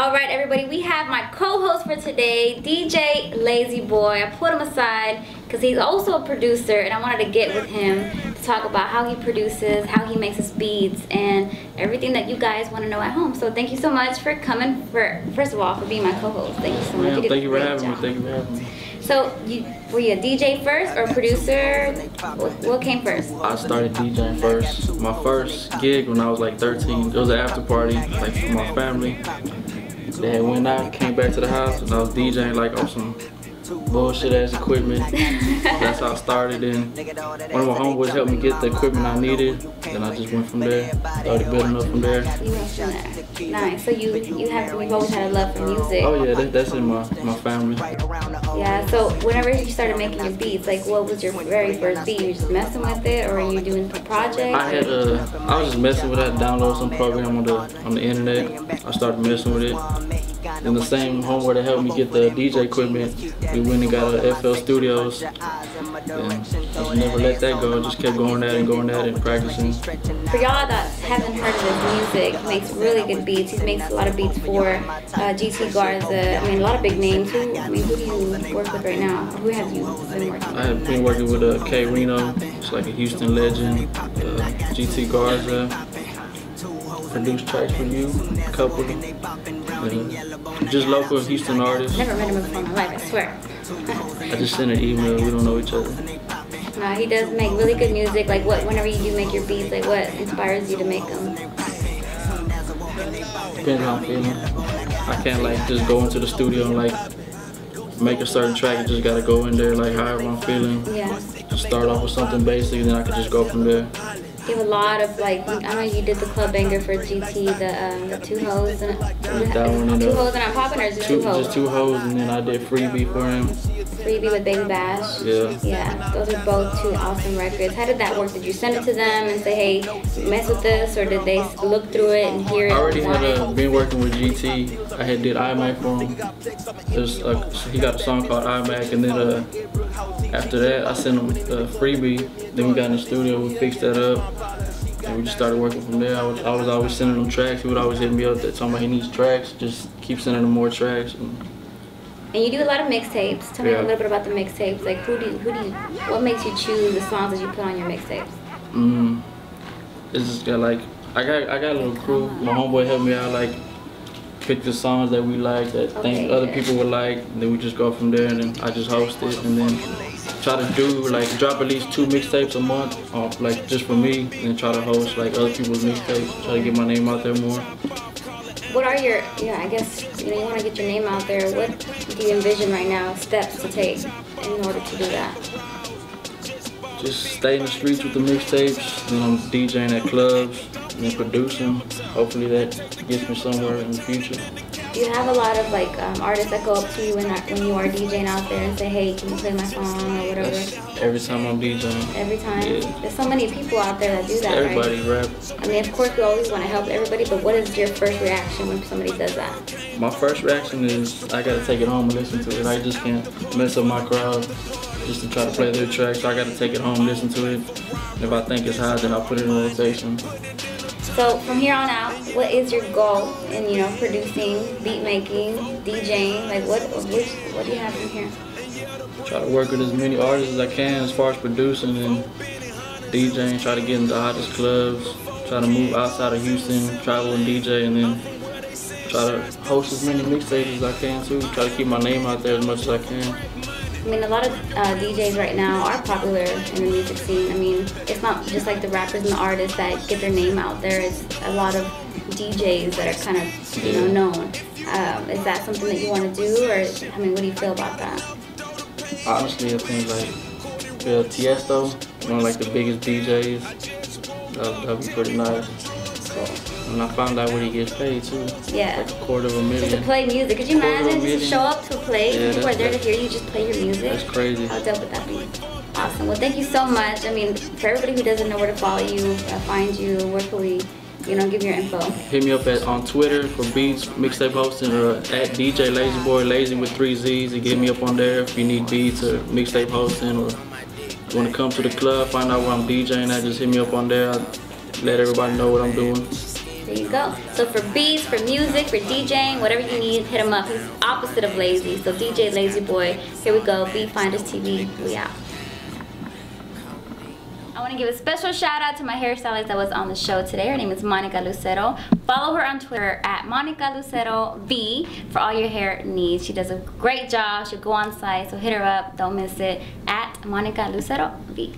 Alright everybody, we have my co-host for today, DJ LaZZZY. I put him aside because he's also a producer and I wanted to get with him to talk about how he produces, how he makes his beats, and everything that you guys want to know at home. So thank you so much for coming, first of all, for being my co-host. Thank you so much. Thank you for having me. Thank you for having me. So, were you a DJ first or a producer? What came first? I started DJing first. My first gig when I was like 13, it was an after party, like for my family. They had went out, came back to the house, and I was DJing like on some bullshit ass equipment. That's how I started. And one of my homeboys helped me get the equipment I needed. Then I just went from there. Started building up from there. You went from there. Nice. So you've always had a love for music. Oh yeah, that's in my family. Yeah. So whenever you started making your beats, like what was your very first beat? You just messing with it, or were you doing a project? I was just messing with it. I downloaded some program on the internet. I started messing with it. And the same homeboy that helped me get the DJ equipment, we went and got a FL Studios. And just never let that go. Just kept going at it and practicing. For y'all that haven't heard of his music, he makes really good beats. He makes a lot of beats for GT Garza. I mean, a lot of big names. Who do you work with right now? Who have you been working with? I have been working with K Reno. It's like a Houston legend. GT Garza. Produced tracks for you, a couple. Just local Houston artists. Never met him before in my life, I swear. I just sent an email. We don't know each other. No, he does make really good music. Like whenever you do make your beats, like what inspires you to make them? Depends how I'm feeling. I can't like just go into the studio and like make a certain track. You just gotta go in there like however I'm feeling. Yeah. Just start off with something basic, then I can just go from there. You have a lot of like, I know you did the club banger for GT, the two hoes and two hoes and I'm popping, or just two hoes? Just two hoes, and then I did Freebie for him. Freebie with Baby Bash. Yeah. Yeah, those are both two awesome records. How did that work? Did you send it to them and say, hey, mess with this, or did they look through it and hear it? I already had been working with GT. I had did iMac for him. He got a song called iMac, and then after that I sent him Freebie. Then we got in the studio, we fixed that up. And we just started working from there. I was always sending him tracks. He would always hit me up that talking about he needs tracks. Just keep sending him more tracks. And you do a lot of mixtapes. Tell me a little bit about the mixtapes. Like what makes you choose the songs that you put on your mixtapes? It's just got like I got a little crew. My homeboy helped me out, like pick the songs that we like, that think other people would like. And then we just go from there, and then I just host it, and then try to do like drop at least 2 mixtapes a month, like just for me, and then try to host like other people's mixtapes. Try to get my name out there more. What are your, I guess, you want to get your name out there. What do you envision right now, steps to take in order to do that? Just stay in the streets with the mixtapes, then I'm DJing at clubs, and then producing. Hopefully that gets me somewhere in the future. Do you have a lot of like artists that go up to you when you are DJing out there and say, hey, can you play my song or whatever? Every time I'm DJing. Every time? Yeah. There's so many people out there that do that, Everybody right? rap. I mean, of course we always want to help everybody, but what is your first reaction when somebody does that? My first reaction is I gotta take it home and listen to it. I just can't mess up my crowd just to try to play their tracks. So I gotta take it home and listen to it. And if I think it's hot, then I'll put it in rotation. So from here on out, what is your goal in producing, beat making, DJing? Like what do you have from here? Try to work with as many artists as I can as far as producing and DJing. Try to get into the hottest clubs. Try to move outside of Houston, travel and DJ, and then try to host as many mixtapes as I can too. Try to keep my name out there as much as I can. I mean, a lot of DJs right now are popular in the music scene. I mean, it's not just like the rappers and the artists that get their name out there. It's a lot of DJs that are kind of, known. Is that something that you want to do, or I mean, what do you feel about that? Honestly, I think like Tiesto, one of like the biggest DJs. That'd be pretty nice. Cool. And I found out what he gets paid too. Yeah. Like $250,000. Just to play music. Could you imagine just to show up to a place, people are there to hear you just play your music? That's crazy. How dope would that be? Awesome. Well, thank you so much. I mean, for everybody who doesn't know where to follow you, find you, where can we, give your info? Hit me up on Twitter for beats, mixtape hosting, or at DJ LaZZZY, Lazy with 3 Z's. You get me up on there if you need beats or mixtape hosting, or you want to come to the club, find out where I'm DJing at, just hit me up on there. I'll let everybody know what I'm doing. There you go. So for beats, for music, for DJing, whatever you need, hit him up. He's opposite of lazy. So DJ Lazy Boy. Here we go. Beat Finders TV. We out. I want to give a special shout out to my hairstylist that was on the show today. Her name is Monica Lucero. Follow her on Twitter at Monica Lucero V for all your hair needs. She does a great job. She'll go on site, so hit her up. Don't miss it. At Monica Lucero V.